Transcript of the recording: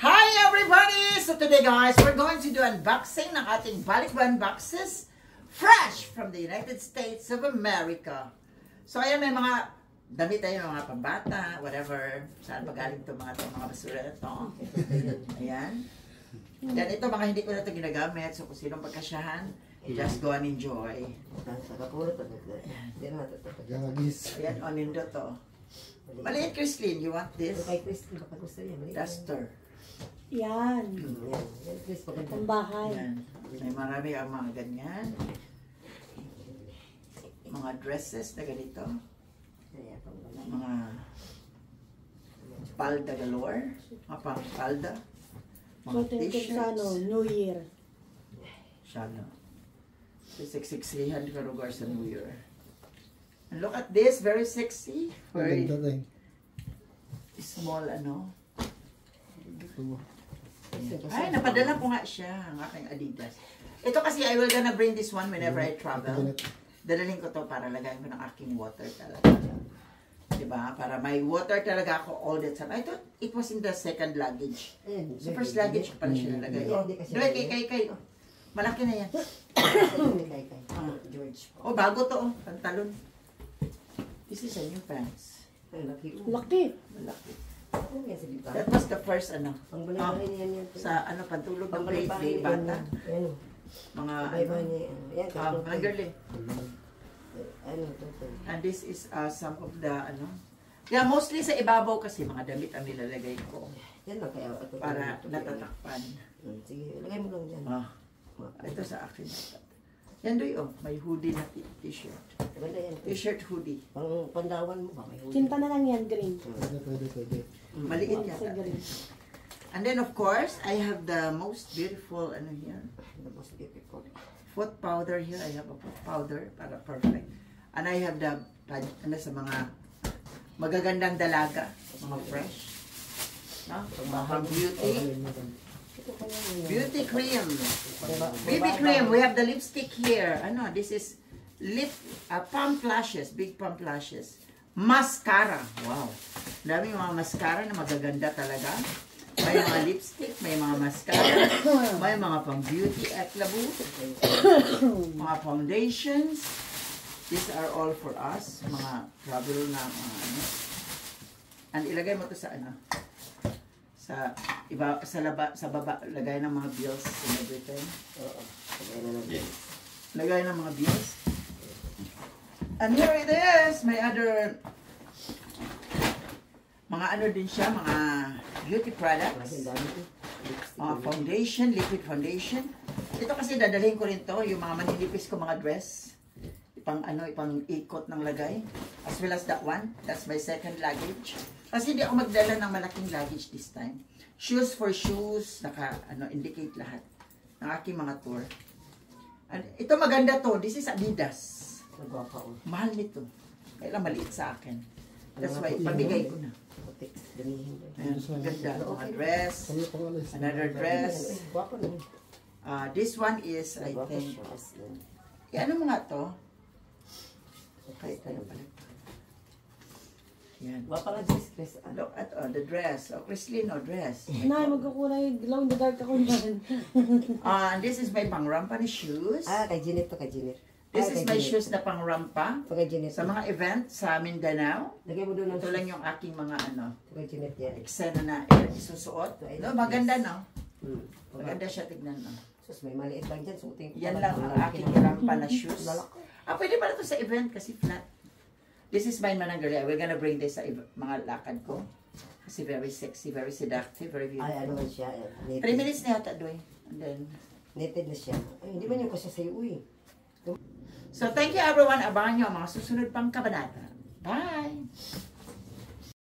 Hi everybody! So today guys, we're going to do unboxing ng ating balikbayan boxes fresh from the United States of America. So ayan, may mga damit tayo, mga pambata, whatever. Saan pa galing ito mga basura na ito. Ayan. Yan, ito mga hindi ko na ito ginagamit. So kung sinong pagkasyahan, just go and enjoy. Ayan, on nindo to. Maliit, Christine, you want this? Duster. Yan. Ang bahay. Yan. May marami ang mga ganyan. Mga dresses na ganito. Mga palda galore. Mga pang palda. Mga t-shirts. New Year. Siya, siksiksihan ka lugar sa New Year. And look at this, very sexy. Very small, ano. Ay, napadala ko nga siya, ang aking Adidas. Ito kasi, I will gonna bring this one whenever I travel. Dalaling ko to para lagayin ko ng aking water talaga. Diba? Para may water talaga ako all the time. I thought it was in the second luggage. So first luggage ko pala siya nalagay. Kay. Malaki na yan. Oh, bago to, oh. Pantalon. This is a new pants. Laki. Malaki. That was the first, ano. Sa, ano, pantulog ng baby, bata. Mga, mga girly. And this is some of the, ano. Yeah, mostly sa ibabaw kasi mga damit ang nilalagay ko. Para natatakpan. Sige, lagay mo lang dyan. Ito sa akin. Yan doy, oh. May hoodie na t-shirt. T-shirt hoodie. Pang pandawan mo ba? May hoodie. Tinta na lang yan, green. Pwede. Maliit yata. And then of course, I have the most beautiful, ano here. The most beautiful. Foot powder here. I have a foot powder para perfect. And I have the, ano sa mga magagandang dalaga. Mga fresh. No? Pang beauty. Beauty cream. BB cream. We have the lipstick here. Ano, this is lip, palm flashes. Big palm flashes. Mascara. Wow. Daming mga mascara na magaganda talaga. May mga lipstick, may mga mascara, may mga pang beauty at labo. Mga foundations. These are all for us. Mga travel na ano. And ilagay mo to sa ano. Sa iba, sa baba, lagay ng mga bills and everything. Lagay ng mga bills. And here it is, may other mga ano din siya, mga beauty products. Mga foundation, liquid foundation. Ito kasi dadalhin ko rin to, yung mga maninipis ko mga dress. Ipang ano, ipang ikot ng lagay. As well as that one, that's my second luggage. Kasi hindi ako magdala ng malaking luggage this time. Shoes for shoes, indicate lahat ng aking mga tour. And ito maganda to, this is Adidas. Mahal nito. Kailan maliit sa akin. That's why, pamigay ko na. Ayan, ganda. Mga dress. Another dress. This one is, I think, ano mo nga to? Okay, tayo pala. Yan. Look at the dress. Oh, Chrislyn, dress. Nay, magkukulay glow in the dark ako dyan. This is my pang-rampa ni shoes. Kay Jeanette to, kay Jeanette. This is my shoes na pang-rampa. Kay Jeanette. Sa mga event sa Mindanao. Lagay mo doon. Ito lang yung aking mga ano. Kay Jeanette yan. Eksena na isusuot. No, maganda, no? Maganda siya, tignan, no? Sus, may maliit lang dyan. Suotin ko. Yan lang ang aking rampa na shoes. Pwede pala ito sa event kasi flat. This is my mananggali. We're gonna bring this sa mga lakad ko. Kasi very sexy, very seductive, very beautiful. Ay, ano man siya. 3 minutes na yata, Doy. And then... Nated na siya. Ay, hindi man yung kasi sa'yo, uy. So, thank you everyone. Abangan nyo ang mga susunod pang kabanata. Bye!